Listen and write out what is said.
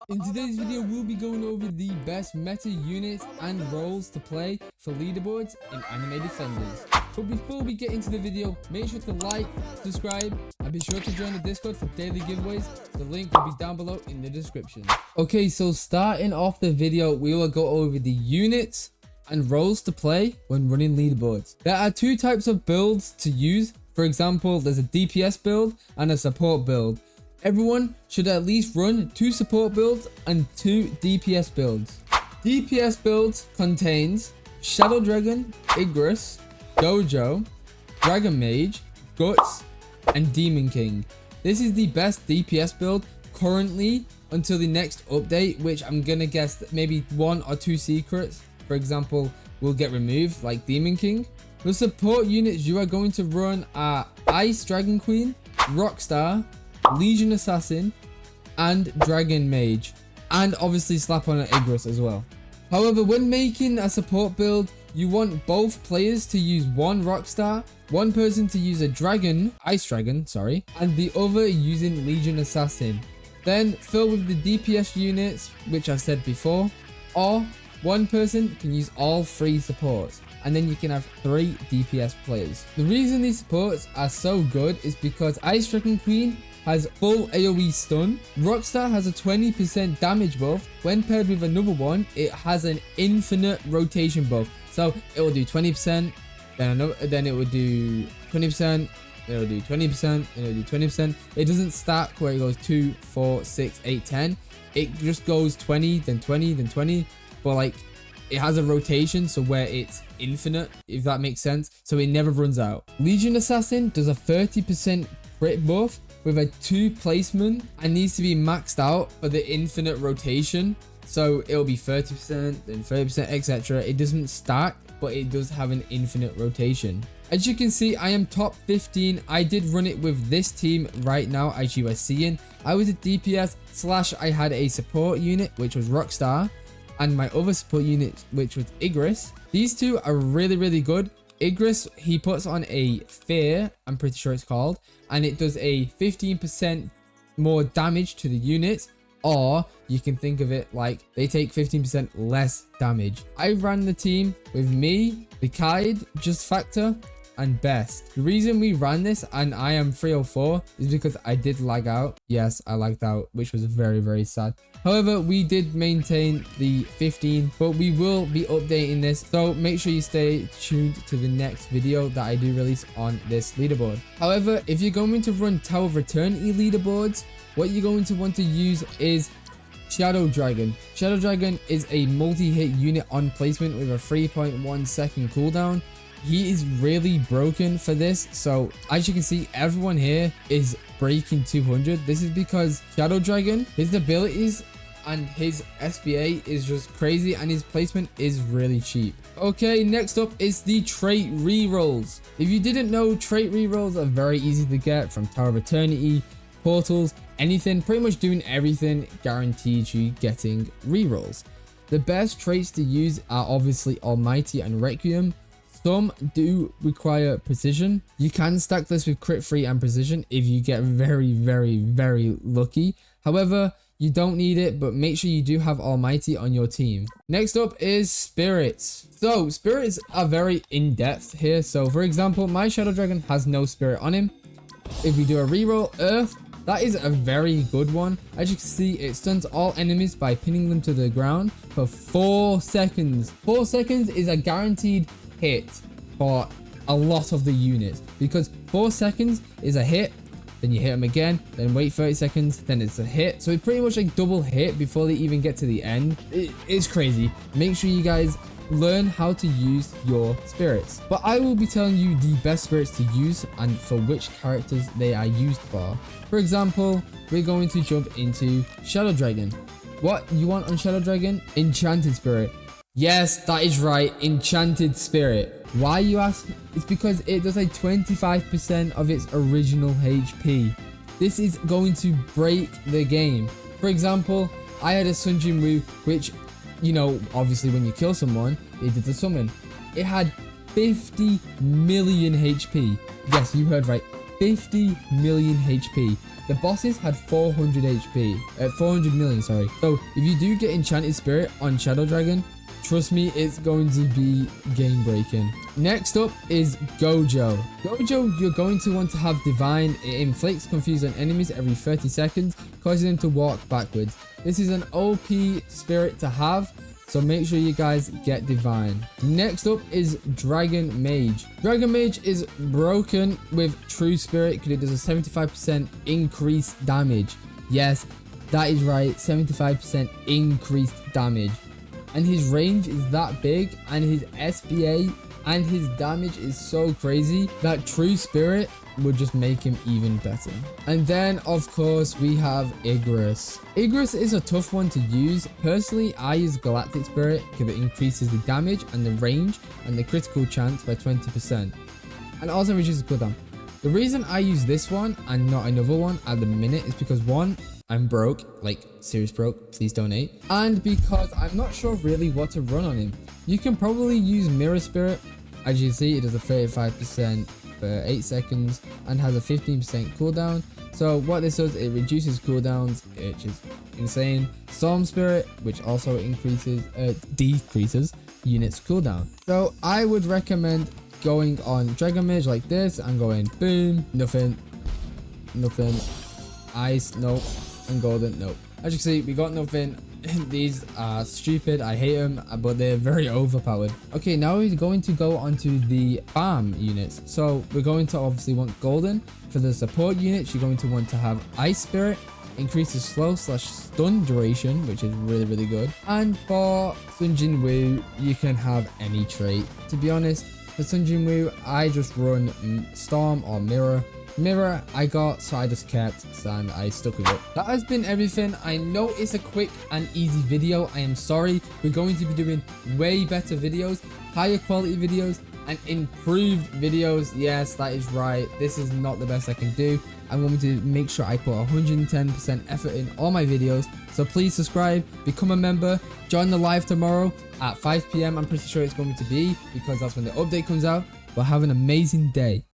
In today's video, we'll be going over the best meta units and roles to play for leaderboards in Anime Defenders. But before we get into the video, make sure to like, subscribe, and be sure to join the Discord for daily giveaways. The link will be down below in the description. Okay, so starting off the video, we will go over the units and roles to play when running leaderboards. There are two types of builds to use. For example, there's a DPS build and a support build. Everyone should at least run 2 support builds and 2 DPS builds. DPS builds contains Shadow Dragon, Igris, Dojo, Dragon Mage, Guts, and Demon King. This is the best DPS build currently until the next update, which I'm gonna guess that maybe 1 or 2 secrets, for example, will get removed, like Demon King. The support units you are going to run are Ice Dragon Queen, Rockstar, Legion Assassin, and Dragon Mage, and obviously slap on an Igris as well. However, when making a support build, you want both players to use one Rockstar, one person to use a Ice Dragon, and the other using Legion Assassin. Then fill with the DPS units, which I said before, or one person can use all 3 supports, and then you can have 3 DPS players. The reason these supports are so good is because Ice Dragon Queen has full AoE stun. Rockstar has a 20% damage buff. When paired with another one, it has an infinite rotation buff. So it will do 20%, then it will do 20%, then it will do 20%, then it will do 20%. It doesn't stack where it goes 2, 4, 6, 8, 10. It just goes 20, then 20, then 20. But like, it has a rotation, so where it's infinite, if that makes sense. So it never runs out. Legion Assassin does a 30% crit buff with a 2 placement and needs to be maxed out for the infinite rotation. So it'll be 30%, then 30%, etc. It doesn't stack, but it does have an infinite rotation. As you can see, I am top 15. I did run it with this team right now, as you are seeing. I was a DPS / I had a support unit, which was Rockstar, and my other support unit, which was Igris. These two are really good. Igris, he puts on a Fear, I'm pretty sure it's called, and it does a 15% more damage to the units, or you can think of it like they take 15% less damage. I ran the team with me, the Kaid, Just Factor, and Best. The reason we ran this and I am 304 is because I did lag out. Yes, I lagged out, which was very sad. However, we did maintain the 15, but we will be updating this, so make sure you stay tuned to the next video that I do release on this leaderboard. However, if you're going to run Tower of Eternity leaderboards, what you're going to want to use is Shadow Dragon. Shadow Dragon is a multi-hit unit on placement with a 3.1 second cooldown. He is really broken for this, so as you can see, everyone here is breaking 200. This is because Shadow Dragon, his abilities and his SBA is just crazy, and his placement is really cheap. Okay, next up is the trait rerolls. If you didn't know, trait rerolls are very easy to get from Tower of Eternity, portals, anything. Pretty much doing everything guarantees you getting rerolls. The best traits to use are obviously Almighty and Requiem. Some do require precision. You can stack this with crit free and precision if you get very lucky. However, you don't need it, but make sure you do have Almighty on your team. Next up is spirits. So spirits are very in-depth here. So for example, my Shadow Dragon has no spirit on him. If we do a reroll, Earth, that is a very good one. As you can see, it stuns all enemies by pinning them to the ground for 4 seconds. 4 seconds is a guaranteed hit for a lot of the units, because 4 seconds is a hit, then you hit them again, then wait 30 seconds, then it's a hit. So it's pretty much like double hit before they even get to the end. It's crazy. Make sure you guys learn how to use your spirits, but I will be telling you the best spirits to use and for which characters they are used for. For example, we're going to jump into Shadow Dragon. What you want on Shadow Dragon? Enchanted Spirit. Yes, that is right, Enchanted Spirit. Why, you ask? It's because it does a 25% of its original HP. This is going to break the game. For example, I had a Sun Jinwoo, which, you know, obviously when you kill someone, it did the summon. It had 50 million HP. Yes, you heard right, 50 million HP. The bosses had 400 HP, 400 million, sorry. So if you do get Enchanted Spirit on Shadow Dragon, trust me, it's going to be game breaking. Next up is Gojo. Gojo, you're going to want to have Divine. It inflicts confusion on enemies every 30 seconds, causing them to walk backwards. This is an OP spirit to have, so make sure you guys get Divine. Next up is Dragon Mage. Dragon Mage is broken with True Spirit because it does a 75% increased damage. Yes, that is right, 75% increased damage. And his range is that big, and his SBA and his damage is so crazy that True Spirit would just make him even better. And then of course we have Igris. Igris is a tough one to use. Personally, I use Galactic Spirit because it increases the damage and the range and the critical chance by 20%, and also reduces cooldown. The reason I use this one and not another one at the minute is because, one, I'm broke, like serious broke, please donate. And because I'm not sure really what to run on him. You can probably use Mirror Spirit. As you can see, it does a 35% for 8 seconds and has a 15% cooldown. So what this does, it reduces cooldowns, which is insane. Storm Spirit, which also decreases units cooldown. So I would recommend going on Dragon Mage like this and going boom, nothing, ice, nope, and golden, nope. As you can see, we got nothing. These are stupid, I hate them, but they're very overpowered. Okay, now we're going to go onto the farm units. So we're going to obviously want golden. For the support units, you're going to want to have Ice Spirit, increases slow/stun duration, which is really good. And for Sun Jin Woo, you can have any trait. To be honest, for Sun Jin Woo, I just run Storm or Mirror. Mirror I got, so I just kept and I stuck with it. That has been everything. I know it's a quick and easy video. I am sorry. We're going to be doing way better videos, higher quality videos, and improved videos. Yes, that is right. This is not the best I can do. I'm going to make sure I put 110% effort in all my videos. So please subscribe, become a member, join the live tomorrow at 5 PM. I'm pretty sure it's going to be, because that's when the update comes out. But have an amazing day.